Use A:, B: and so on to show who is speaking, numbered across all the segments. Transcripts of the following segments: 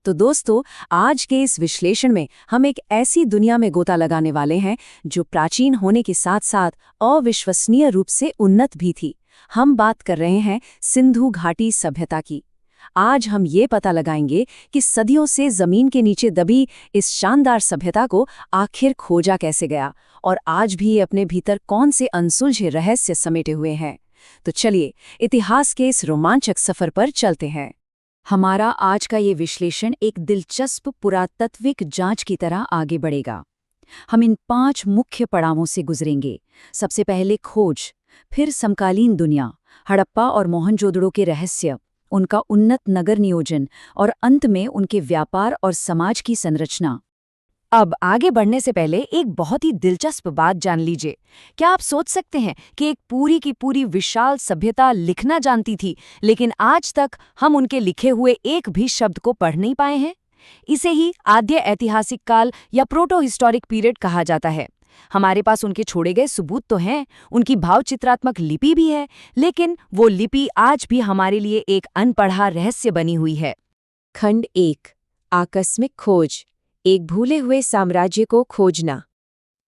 A: तो दोस्तों, आज के इस विश्लेषण में हम एक ऐसी दुनिया में गोता लगाने वाले हैं जो प्राचीन होने के साथ साथ अविश्वसनीय रूप से उन्नत भी थी। हम बात कर रहे हैं सिंधु घाटी सभ्यता की। आज हम ये पता लगाएंगे कि सदियों से जमीन के नीचे दबी इस शानदार सभ्यता को आखिर खोजा कैसे गया और आज भी ये अपने भीतर कौन से अनसुलझे रहस्य समेटे हुए हैं। तो चलिए इतिहास के इस रोमांचक सफर पर चलते हैं। हमारा आज का ये विश्लेषण एक दिलचस्प पुरातात्विक जांच की तरह आगे बढ़ेगा। हम इन 5 मुख्य पड़ावों से गुजरेंगे। सबसे पहले खोज, फिर समकालीन दुनिया, हड़प्पा और मोहनजोदड़ो के रहस्य, उनका उन्नत नगर नियोजन और अंत में उनके व्यापार और समाज की संरचना। अब आगे बढ़ने से पहले एक बहुत ही दिलचस्प बात जान लीजिए। क्या आप सोच सकते हैं कि एक पूरी की पूरी विशाल सभ्यता लिखना जानती थी, लेकिन आज तक हम उनके लिखे हुए एक भी शब्द को पढ़ नहीं पाए हैं? इसे ही आद्य ऐतिहासिक काल या प्रोटो हिस्टोरिक पीरियड कहा जाता है। हमारे पास उनके छोड़े गए सबूत तो हैं, उनकी भावचित्रात्मक लिपि भी है, लेकिन वो लिपि आज भी हमारे लिए एक अनपढ़ा रहस्य बनी हुई है।
B: खंड 1, आकस्मिक खोज, एक भूले हुए साम्राज्य को खोजना।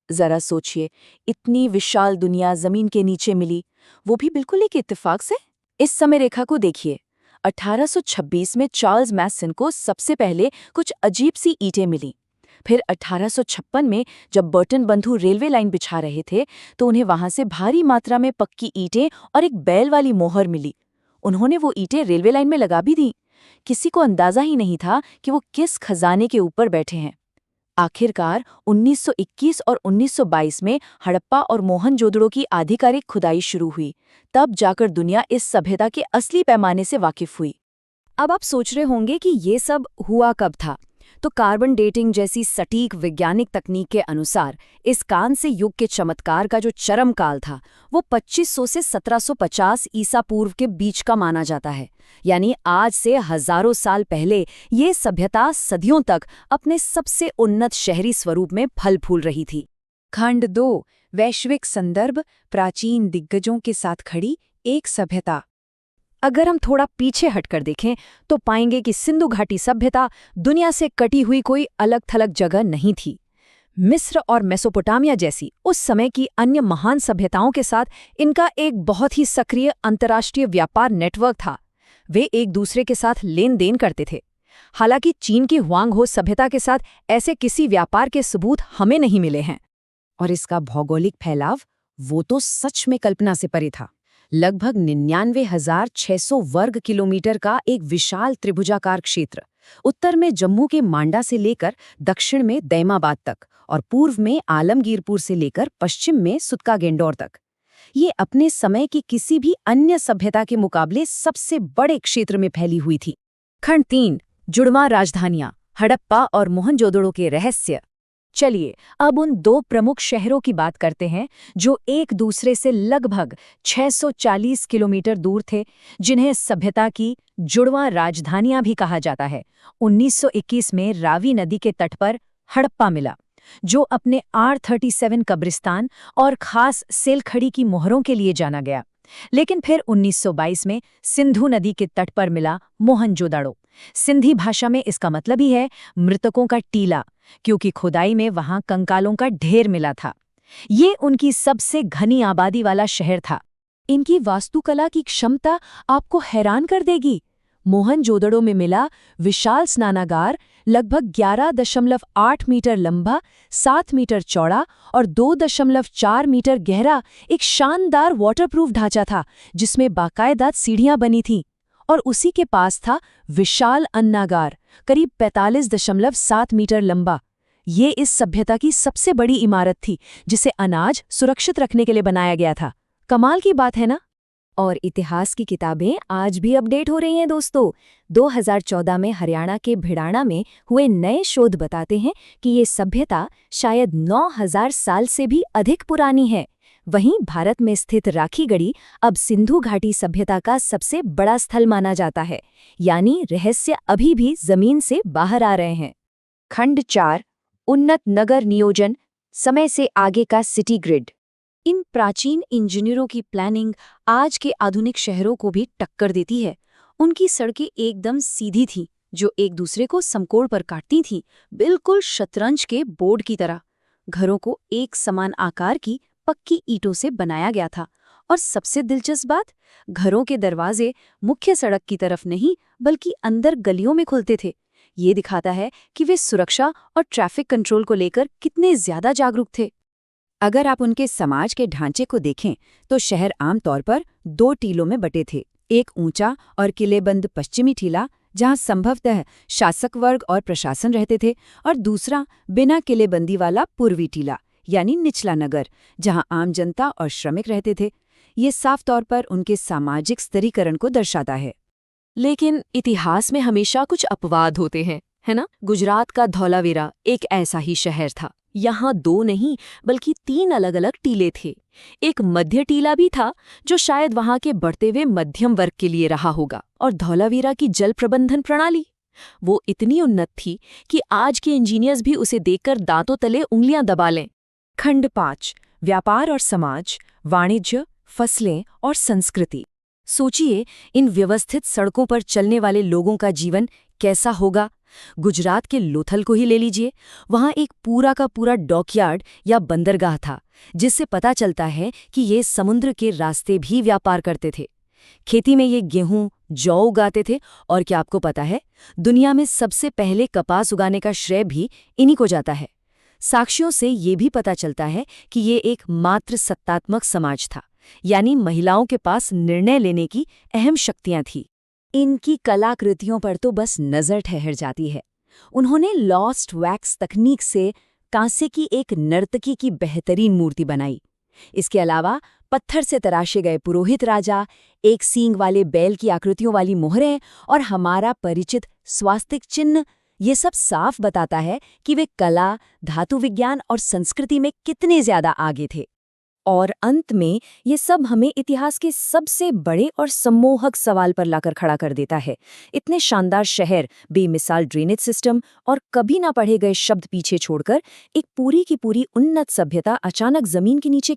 B: जरा सोचिए, इतनी विशाल दुनिया जमीन के नीचे मिली, वो भी बिल्कुल एक इत्तेफाक से। इस समय रेखा को देखिए। 1826 में चार्ल्स मैसन को सबसे पहले कुछ अजीब सी ईंटें मिली। फिर 1856 में जब बर्टन बंधु रेलवे लाइन बिछा रहे थे तो उन्हें वहां से भारी मात्रा में पक्की ईंटें और एक बैल वाली मोहर मिली। उन्होंने वो ईंटें रेलवे लाइन में लगा भी दी। किसी को अंदाजा ही नहीं था कि वो किस खजाने के ऊपर बैठे हैं। आखिरकार 1921 और 1922 में हड़प्पा और मोहनजोदड़ो की आधिकारिक खुदाई शुरू हुई। तब जाकर दुनिया इस सभ्यता के असली पैमाने से वाकिफ हुई।
A: अब आप सोच रहे होंगे कि ये सब हुआ कब था। तो कार्बन डेटिंग जैसी सटीक वैज्ञानिक तकनीक के अनुसार इस कांस्य युग के चमत्कार का जो चरम काल था वो 2500 से 1750 ईसा पूर्व के बीच का माना जाता है। यानी आज से हजारों साल पहले ये सभ्यता सदियों तक अपने सबसे उन्नत शहरी स्वरूप में फल फूल रही थी।
B: खंड 2, वैश्विक संदर्भ, प्राचीन दिग्गजों के साथ खड़ी एक सभ्यता।
A: अगर हम थोड़ा पीछे हटकर देखें तो पाएंगे कि सिंधु घाटी सभ्यता दुनिया से कटी हुई कोई अलग थलग जगह नहीं थी। मिस्र और मेसोपोटामिया जैसी उस समय की अन्य महान सभ्यताओं के साथ इनका एक बहुत ही सक्रिय अंतर्राष्ट्रीय व्यापार नेटवर्क था। वे एक दूसरे के साथ लेन देन करते थे। हालांकि चीन की हुआंगहो सभ्यता के साथ ऐसे किसी व्यापार के सबूत हमें नहीं मिले हैं।
B: और इसका भौगोलिक फैलाव, वो तो सच में कल्पना से परे था। लगभग 99,600 वर्ग किलोमीटर का एक विशाल त्रिभुजाकार क्षेत्र। उत्तर में जम्मू के मांडा से लेकर दक्षिण में दैमाबाद तक और पूर्व में आलमगीरपुर से लेकर पश्चिम में सुतका गेंडोर तक। ये अपने समय की किसी भी अन्य सभ्यता के मुकाबले सबसे बड़े क्षेत्र में फैली हुई थी।
A: खंड 3, जुड़वां राजधानियां, हड़प्पा और मोहनजोदड़ो के रहस्य। चलिए अब उन 2 प्रमुख शहरों की बात करते हैं जो एक दूसरे से लगभग 640 किलोमीटर दूर थे, जिन्हें सभ्यता की जुड़वां राजधानियां भी कहा जाता है। 1921 में रावी नदी के तट पर हड़प्पा मिला, जो अपने R37 कब्रिस्तान और खास सेलखड़ी की मोहरों के लिए जाना गया। लेकिन फिर 1922 में सिंधु नदी के तट पर मिला मोहनजोदड़ो। सिंधी भाषा में इसका मतलब ही है मृतकों का टीला, क्योंकि खुदाई में वहां कंकालों का ढेर मिला था। ये उनकी सबसे घनी आबादी वाला शहर था। इनकी वास्तुकला की क्षमता आपको हैरान कर देगी। मोहनजोदड़ो में मिला विशाल स्नानागार, लगभग 11.8 मीटर लंबा, 7 मीटर चौड़ा और 2.4 मीटर गहरा एक शानदार वाटरप्रूफ ढांचा था, जिसमें बाकायदा सीढ़ियां बनी थीं। और उसी के पास था विशाल अन्नागार, करीब 45.7 मीटर लंबा। ये इस सभ्यता की सबसे बड़ी इमारत थी, जिसे अनाज सुरक्षित रखने के लिए बनाया गया था। कमाल की बात है ना?
B: और इतिहास की किताबें आज भी अपडेट हो रही हैं दोस्तों। 2014 में हरियाणा के भिड़ाना में हुए नए शोध बताते हैं कि ये सभ्यता शायद 9000 साल से भी अधिक पुरानी है। वहीं भारत में स्थित राखीगढ़ी अब सिंधु घाटी सभ्यता का सबसे बड़ा स्थल माना जाता है। यानी रहस्य अभी भी जमीन से बाहर आ रहे हैं।
A: खंड 4, उन्नत नगर नियोजन, समय से आगे का सिटी ग्रिड। इन प्राचीन इंजीनियरों की प्लानिंग आज के आधुनिक शहरों को भी टक्कर देती है। उनकी सड़कें एकदम सीधी थीं, जो एक दूसरे को समकोण पर काटती थीं, बिल्कुल शतरंज के बोर्ड की तरह। घरों को एक समान आकार की पक्की ईंटों से बनाया गया था। और सबसे दिलचस्प बात, घरों के दरवाजे मुख्य सड़क की तरफ नहीं बल्कि अंदर गलियों में खुलते थे। ये दिखाता है कि वे सुरक्षा और ट्रैफिक कंट्रोल को लेकर कितने ज्यादा जागरूक थे।
B: अगर आप उनके समाज के ढांचे को देखें तो शहर आमतौर पर 2 टीलों में बटे थे। एक ऊंचा और किलेबंद पश्चिमी टीला, जहां संभवतः शासक वर्ग और प्रशासन रहते थे, और दूसरा बिना किलेबंदी वाला पूर्वी टीला यानी निचला नगर, जहां आम जनता और श्रमिक रहते थे। ये साफ तौर पर उनके सामाजिक स्तरीकरण को दर्शाता है।
A: लेकिन इतिहास में हमेशा कुछ अपवाद होते हैं, है ना? गुजरात का धौलावीरा एक ऐसा ही शहर था। यहाँ 2 नहीं बल्कि 3 अलग अलग टीले थे। एक मध्य टीला भी था जो शायद वहाँ के बढ़ते हुए मध्यम वर्ग के लिए रहा होगा। और धौलावीरा की जल प्रबंधन प्रणाली, वो इतनी उन्नत थी कि आज के इंजीनियर्स भी उसे देखकर दांतों तले उंगलियां दबा लें।
B: खंड 5, व्यापार और समाज, वाणिज्य, फसलें और संस्कृति।
A: सोचिए, इन व्यवस्थित सड़कों पर चलने वाले लोगों का जीवन कैसा होगा। गुजरात के लोथल को ही ले लीजिए, वहाँ एक पूरा का पूरा डॉकयार्ड या बंदरगाह था, जिससे पता चलता है कि ये समुद्र के रास्ते भी व्यापार करते थे। खेती में ये गेहूं, जौ उगाते थे, और क्या आपको पता है, दुनिया में सबसे पहले कपास उगाने का श्रेय भी इन्हीं को जाता है। साक्ष्यों से ये भी पता चलता है कि ये एक मात्र सत्तात्मक समाज था, यानी महिलाओं के पास निर्णय लेने की अहम शक्तियां थीं।
B: इनकी कलाकृतियों पर तो बस नज़र ठहर जाती है। उन्होंने लॉस्ट वैक्स तकनीक से कांसे की एक नर्तकी की बेहतरीन मूर्ति बनाई। इसके अलावा पत्थर से तराशे गए पुरोहित राजा, एक सींग वाले बैल की आकृतियों वाली मोहरें और हमारा परिचित स्वास्तिक चिन्ह, ये सब साफ बताता है कि वे कला, धातु विज्ञान और संस्कृति में कितने ज्यादा आगे थे। और अंत में ये सब हमें इतिहास के सबसे बड़े और सम्मोहक सवाल पर लाकर खड़ा कर देता है। इतने शानदार शहर, बेमिसाल ड्रेनेज सिस्टम और कभी ना पढ़े गए शब्द पीछे छोड़कर एक पूरी की पूरी उन्नत सभ्यता अचानक जमीन के नीचे